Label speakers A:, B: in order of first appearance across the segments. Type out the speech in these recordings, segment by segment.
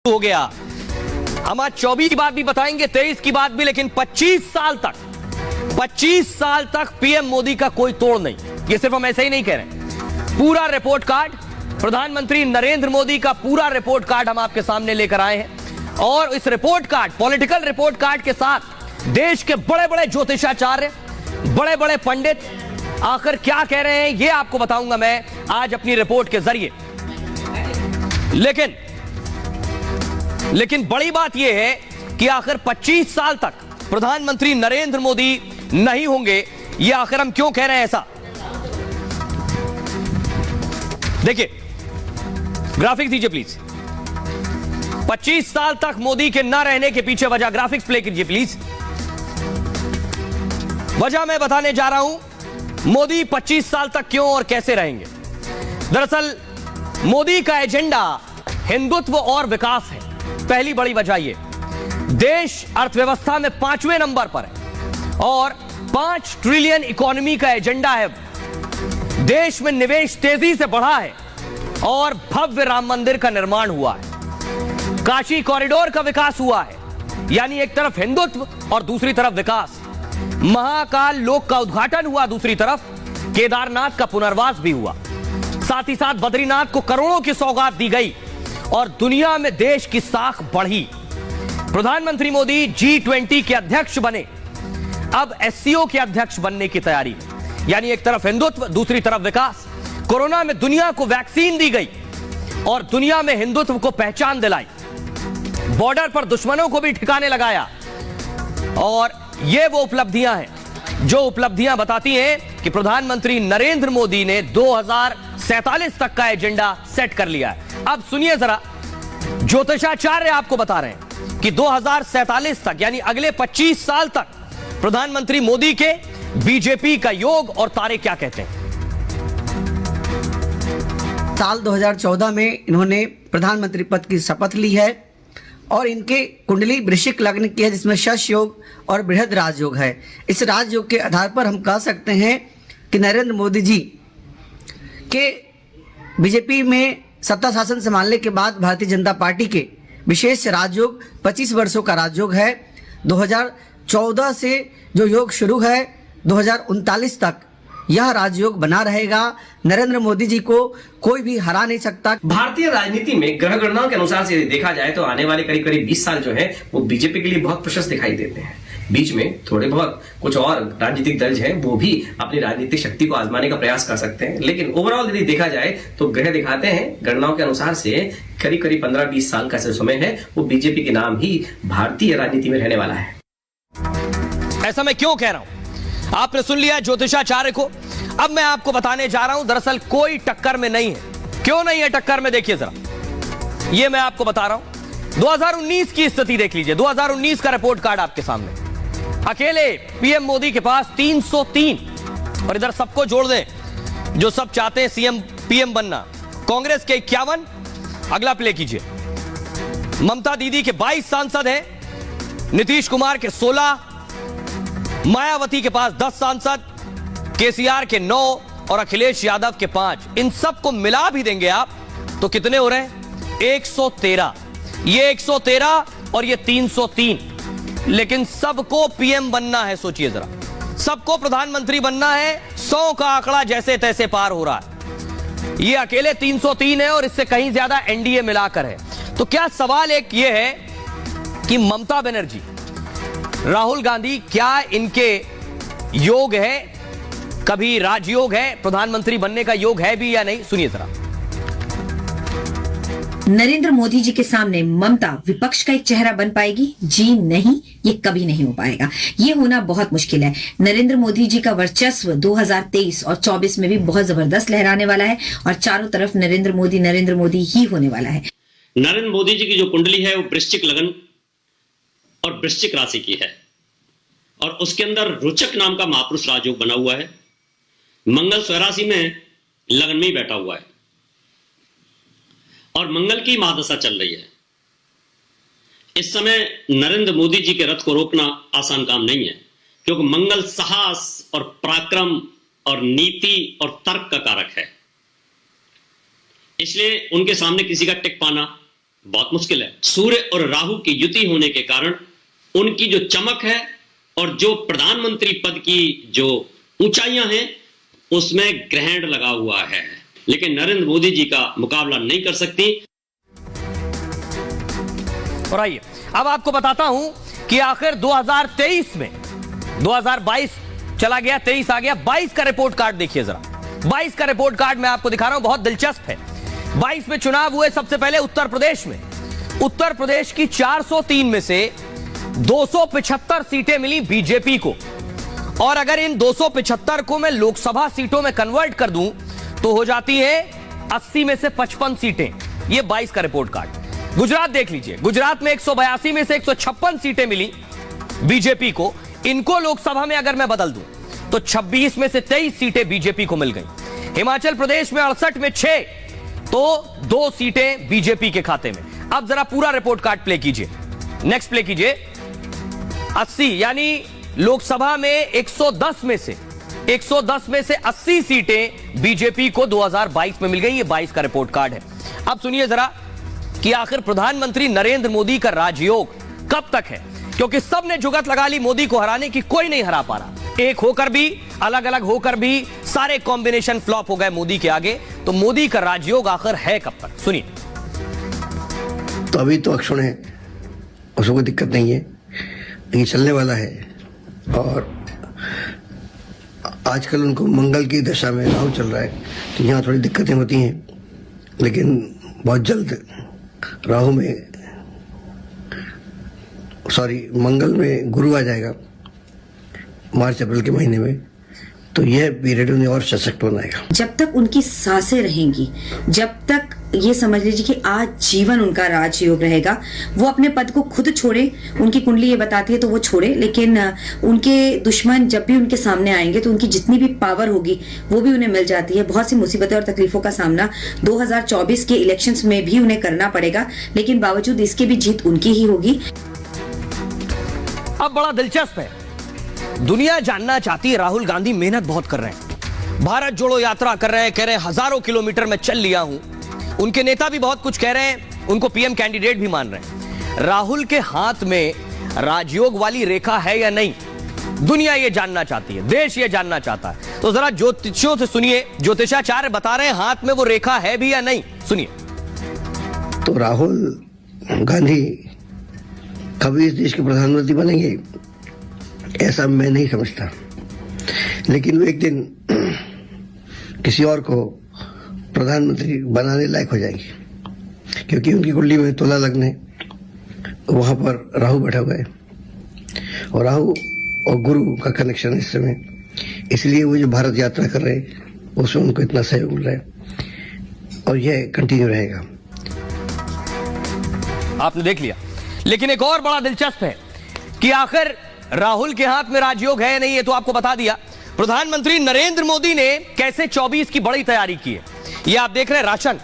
A: हो गया। हम आज 24 की बात भी बताएंगे, 23 की बात भी, लेकिन 25 साल तक पीएम मोदी का कोई तोड़ नहीं। ये सिर्फ हम ऐसे ही नहीं कह रहे, पूरा रिपोर्ट कार्ड, प्रधानमंत्री नरेंद्र मोदी का पूरा रिपोर्ट कार्ड हम आपके सामने लेकर आए हैं। और इस report card, political report card के साथ देश के बड़े बड़े ज्योतिषाचार्य, बड़े बड़े पंडित आखिर क्या कह रहे हैं, यह आपको बताऊंगा मैं आज अपनी रिपोर्ट के जरिए। लेकिन बड़ी बात यह है कि आखिर 25 साल तक प्रधानमंत्री नरेंद्र मोदी नहीं होंगे, यह आखिर हम क्यों कह रहे हैं ऐसा। देखिए, ग्राफिक दीजिए प्लीज। 25 साल तक मोदी के न रहने के पीछे वजह, ग्राफिक्स प्ले कीजिए प्लीज। वजह मैं बताने जा रहा हूं, मोदी 25 साल तक क्यों और कैसे रहेंगे। दरअसल मोदी का एजेंडा हिंदुत्व और विकास है। पहली बड़ी वजह यह, देश अर्थव्यवस्था में 5वें नंबर पर है और 5 ट्रिलियन इकोनॉमी का एजेंडा है। देश में निवेश तेजी से बढ़ा है और भव्य राम मंदिर का निर्माण हुआ है। काशी कॉरिडोर का विकास हुआ है, यानी एक तरफ हिंदुत्व और दूसरी तरफ विकास। महाकाल लोक का उद्घाटन हुआ, दूसरी तरफ केदारनाथ का पुनर्वास भी हुआ। साथ ही साथ बद्रीनाथ को करोड़ों की सौगात दी गई और दुनिया में देश की साख बढ़ी। प्रधानमंत्री मोदी G20 के अध्यक्ष बने, अब SCO के अध्यक्ष बनने की तैयारी में, यानी एक तरफ हिंदुत्व, दूसरी तरफ विकास। कोरोना में दुनिया को वैक्सीन दी गई और दुनिया में हिंदुत्व को पहचान दिलाई। बॉर्डर पर दुश्मनों को भी ठिकाने लगाया। और ये वो उपलब्धियां हैं जो उपलब्धियां बताती हैं कि प्रधानमंत्री नरेंद्र मोदी ने 2047 तक का एजेंडा सेट कर लिया है। अब सुनिए जरा, ज्योतिषाचार्य आपको बता रहे हैं कि 2047 तक, यानी अगले 25 साल तक प्रधानमंत्री मोदी के बीजेपी का योग और तारे क्या कहते हैं।
B: साल 2014 में इन्होंने प्रधानमंत्री पद की शपथ ली है और इनके कुंडली वृश्चिक लग्न की है, जिसमें शश योग और बृहद राजयोग है। इस राजयोग के आधार पर हम कह सकते हैं कि नरेंद्र मोदी जी के बीजेपी में सत्ता शासन संभालने के बाद भारतीय जनता पार्टी के विशेष राजयोग 25 वर्षों का राजयोग है। 2014 से जो योग शुरू है 2039 तक यह राजयोग बना रहेगा। नरेंद्र मोदी जी को कोई भी हरा नहीं सकता।
C: भारतीय राजनीति में ग्रह गणनाओं के अनुसार से देखा जाए तो आने वाले करीब करीब 20 साल जो है वो बीजेपी के लिए बहुत प्रशस्त दिखाई देते हैं। बीच में थोड़े बहुत कुछ और राजनीतिक दल हैं वो भी अपनी राजनीतिक शक्ति को आजमाने का प्रयास कर सकते हैं, लेकिन ओवरऑल यदि देखा जाए तो ग्रह दिखाते हैं गणनाओं के अनुसार से करीब करीब 15-20 साल का जो समय है वो बीजेपी के नाम ही भारतीय राजनीति में रहने वाला है।
A: ऐसा मैं क्यों कह रहा हूं, आपने सुन लिया ज्योतिषाचार्य को। अब मैं आपको बताने जा रहा हूं, दरअसल कोई टक्कर में नहीं है। क्यों नहीं है टक्कर में, देखिए जरा, ये मैं आपको बता रहा हूं। 2019 की स्थिति देख लीजिए, 2019 का रिपोर्ट कार्ड आपके सामने। अकेले पीएम मोदी के पास 303, और इधर सबको जोड़ दें जो सब चाहते हैं सीएम पीएम बनना। कांग्रेस के 51, अगला प्ले कीजिए। ममता दीदी के 22 सांसद हैं, नीतीश कुमार के 16, मायावती के पास 10 सांसद, केसीआर के 9 और अखिलेश यादव के 5। इन सबको मिला भी देंगे आप तो कितने हो रहे हैं, 113। ये 113 और ये 303, लेकिन सबको पीएम बनना है। सोचिए जरा, सबको प्रधानमंत्री बनना है। 100 का आंकड़ा जैसे तैसे पार हो रहा है। ये अकेले 303 है और इससे कहीं ज्यादा एनडीए मिलाकर है। तो क्या सवाल एक ये है कि ममता बनर्जी, राहुल गांधी, क्या इनके योग है, कभी राजयोग है, प्रधानमंत्री बनने का योग है भी या नहीं। सुनिए जरा।
D: नरेंद्र मोदी जी के सामने ममता विपक्ष का एक चेहरा बन पाएगी? जी नहीं, ये कभी नहीं हो पाएगा। ये होना बहुत मुश्किल है। नरेंद्र मोदी जी का वर्चस्व 2023 और 24 में भी बहुत जबरदस्त लहराने वाला है और चारों तरफ नरेंद्र मोदी ही होने वाला है।
E: नरेंद्र मोदी जी की जो कुंडली है वो वृश्चिक लगन और वृश्चिक राशि की है और उसके अंदर रोचक नाम का महापुरुष राजयोग बना हुआ है। मंगल स्वराशि में लगन में ही बैठा हुआ है और मंगल की महादशा चल रही है। इस समय नरेंद्र मोदी जी के रथ को रोकना आसान काम नहीं है, क्योंकि मंगल साहस और पराक्रम और नीति और तर्क का कारक है। इसलिए उनके सामने किसी का टिक पाना बहुत मुश्किल है। सूर्य और राहु की युति होने के कारण उनकी जो चमक है और जो प्रधानमंत्री पद की जो ऊंचाइयां हैं उसमें ग्रहण लगा हुआ है, लेकिन नरेंद्र मोदी जी का मुकाबला नहीं कर सकती।
A: और आइए अब आपको बताता हूं कि आखिर 2023 में 2022 चला गया, 23 आ गया, 22 का रिपोर्ट कार्ड देखिए जरा। 22 का रिपोर्ट कार्ड मैं आपको दिखा रहा हूं, बहुत दिलचस्प है। 22 में चुनाव हुए सबसे पहले उत्तर प्रदेश में। उत्तर प्रदेश की 403 में से 275 सीटें मिली बीजेपी को, और अगर इन 275 को मैं लोकसभा सीटों में कन्वर्ट कर दूं तो हो जाती है 80 में से 55 सीटें। ये 22 का रिपोर्ट कार्ड। गुजरात देख लीजिए, गुजरात में 182 में से 156 सीटें मिली बीजेपी को। इनको लोकसभा में अगर मैं बदल दूं तो 26 में से 23 सीटें बीजेपी को मिल गई। हिमाचल प्रदेश में 68 में 6, तो 2 सीटें बीजेपी के खाते में। अब जरा पूरा रिपोर्ट कार्ड प्ले कीजिए, नेक्स्ट प्ले कीजिए। 80 यानी लोकसभा में 110 में से 80 सीटें बीजेपी को 2022 में मिल गई। ये 22 का रिपोर्ट कार्ड है। अब सुनिए जरा कि आखिर प्रधानमंत्री नरेंद्र मोदी का राजयोग कब तक है, क्योंकि सबने जुगत लगा ली मोदी को हराने की, कोई नहीं हरा पा रहा। एक होकर भी, अलग अलग होकर भी सारे कॉम्बिनेशन फ्लॉप हो गए मोदी के आगे। तो मोदी का राजयोग आखिर है कब तक, सुनिए।
F: तो अभी तो अक्षुण है, उसको कोई दिक्कत नहीं है, ये चलने वाला है। और आजकल उनको मंगल की दशा में राहु चल रहा है, तो यहाँ थोड़ी दिक्कतें होती हैं, लेकिन बहुत जल्द राहु में मंगल में गुरु आ जाएगा मार्च अप्रैल के महीने में, तो यह पीरियड उन्हें और सशक्त बनाएगा।
D: जब तक उनकी सांसें रहेंगी, जब तक ये समझ लीजिए कि आज जीवन उनका राजयोग रहेगा। वो अपने पद को खुद छोड़े, उनकी कुंडली ये बताती है तो वो छोड़े, लेकिन उनके दुश्मन जब भी उनके सामने आएंगे तो उनकी जितनी भी पावर होगी वो भी उन्हें मिल जाती है। बहुत सी मुसीबतें और तकलीफों का सामना 2024 के इलेक्शंस में भी उन्हें करना पड़ेगा, लेकिन बावजूद इसके भी जीत उनकी ही होगी।
A: अब बड़ा दिलचस्प है, दुनिया जानना चाहती है, राहुल गांधी मेहनत बहुत कर रहे हैं, भारत जोड़ो यात्रा कर रहे हैं, कह रहे हैं हजारों किलोमीटर में चल लिया हूं। उनके नेता भी बहुत कुछ कह रहे हैं, उनको पीएम कैंडिडेट भी मान रहे हैं। राहुल के हाथ में राजयोग वाली रेखा है या नहीं, दुनिया ये जानना चाहती है, देश ये जानना चाहता है। तो जरा ज्योतिषियों से सुनिए, ज्योतिषाचार्य बता रहे हैं हाथ में वो रेखा है भी या नहीं, सुनिए।
F: तो राहुल गांधी कभी इस देश के प्रधानमंत्री बनेंगे ऐसा मैं नहीं समझता, लेकिन वो एक दिन किसी और को प्रधानमंत्री बनाने लायक हो जाएंगे, क्योंकि उनकी कुंडली में तुला लग्न है, वहां पर राहु बैठा हुआ है, और राहु और गुरु का कनेक्शन है इस समय, इसलिए वो जो भारत यात्रा कर रहे हैं उसमें उनको इतना सहयोग मिल रहा है, और यह कंटिन्यू रहेगा।
A: आपने देख लिया, लेकिन एक और बड़ा दिलचस्प है कि आखिर राहुल के हाथ में राजयोग है नहीं, ये तो आपको बता दिया। प्रधानमंत्री नरेंद्र मोदी ने कैसे 24 की बड़ी तैयारी की है, ये आप देख रहे हैं। राशन,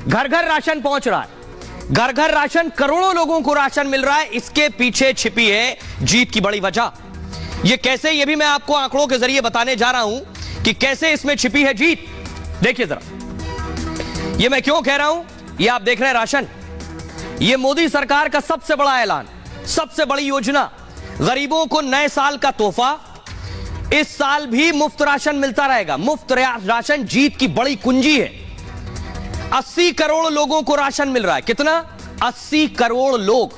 A: घर घर राशन पहुंच रहा है, घर घर राशन, करोड़ों लोगों को राशन मिल रहा है। इसके पीछे छिपी है जीत की बड़ी वजह। ये कैसे, ये भी मैं आपको आंकड़ों के जरिए बताने जा रहा हूं कि कैसे इसमें छिपी है जीत। देखिए जरा, ये मैं क्यों कह रहा हूं, ये आप देख रहे हैं राशन, ये मोदी सरकार का सबसे बड़ा ऐलान, सबसे बड़ी योजना। गरीबों को नए साल का तोहफा, इस साल भी मुफ्त राशन मिलता रहेगा। मुफ्त राशन जीत की बड़ी कुंजी है। 80 करोड़ लोगों को राशन मिल रहा है। कितना? 80 करोड़ लोग।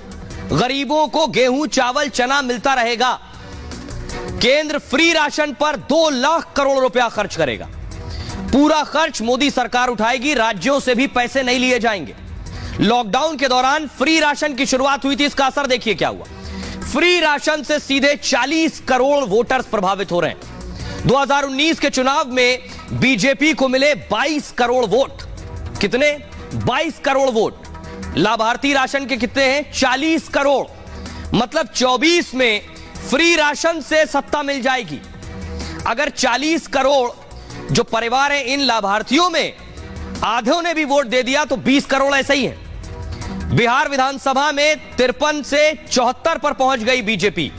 A: गरीबों को गेहूं, चावल, चना मिलता रहेगा। केंद्र फ्री राशन पर 2 लाख करोड़ रुपया खर्च करेगा। पूरा खर्च मोदी सरकार उठाएगी, राज्यों से भी पैसे नहीं लिए जाएंगे। लॉकडाउन के दौरान फ्री राशन की शुरुआत हुई थी, इसका असर देखिए क्या हुआ। फ्री राशन से सीधे 40 करोड़ वोटर्स प्रभावित हो रहे हैं। 2019 के चुनाव में बीजेपी को मिले 22 करोड़ वोट। कितने? 22 करोड़ वोट। लाभार्थी राशन के कितने हैं? 40 करोड़। मतलब 24 में फ्री राशन से सत्ता मिल जाएगी। अगर 40 करोड़ जो परिवार हैं, इन लाभार्थियों में आधों ने भी वोट दे दिया तो 20 करोड़ ऐसे ही हैं। बिहार विधानसभा में 53 से 74 पर पहुंच गई बीजेपी,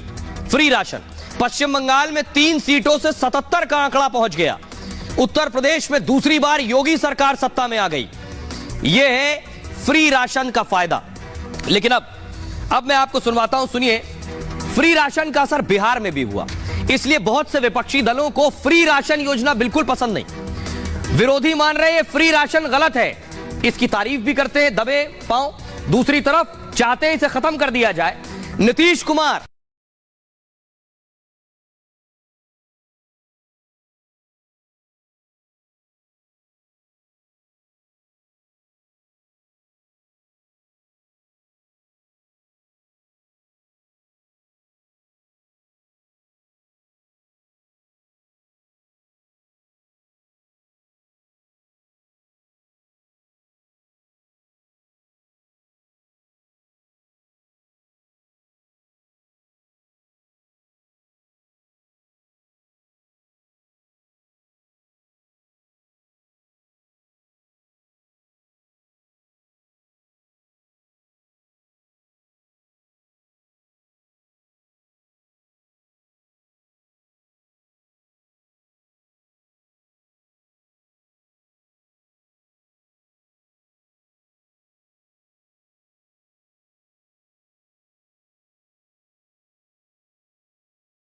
A: फ्री राशन। पश्चिम बंगाल में 3 सीटों से 77 का आंकड़ा पहुंच गया। उत्तर प्रदेश में दूसरी बार योगी सरकार सत्ता में आ गई। यह है फ्री राशन का फायदा। लेकिन अब मैं आपको सुनवाता हूं, सुनिए। फ्री राशन का असर बिहार में भी हुआ, इसलिए बहुत से विपक्षी दलों को फ्री राशन योजना बिल्कुल पसंद नहीं। विरोधी मान रहे हैं फ्री राशन गलत है, इसकी तारीफ भी करते हैं दबे पांव। दूसरी तरफ चाहते हैं इसे खत्म कर दिया जाए। नीतीश कुमार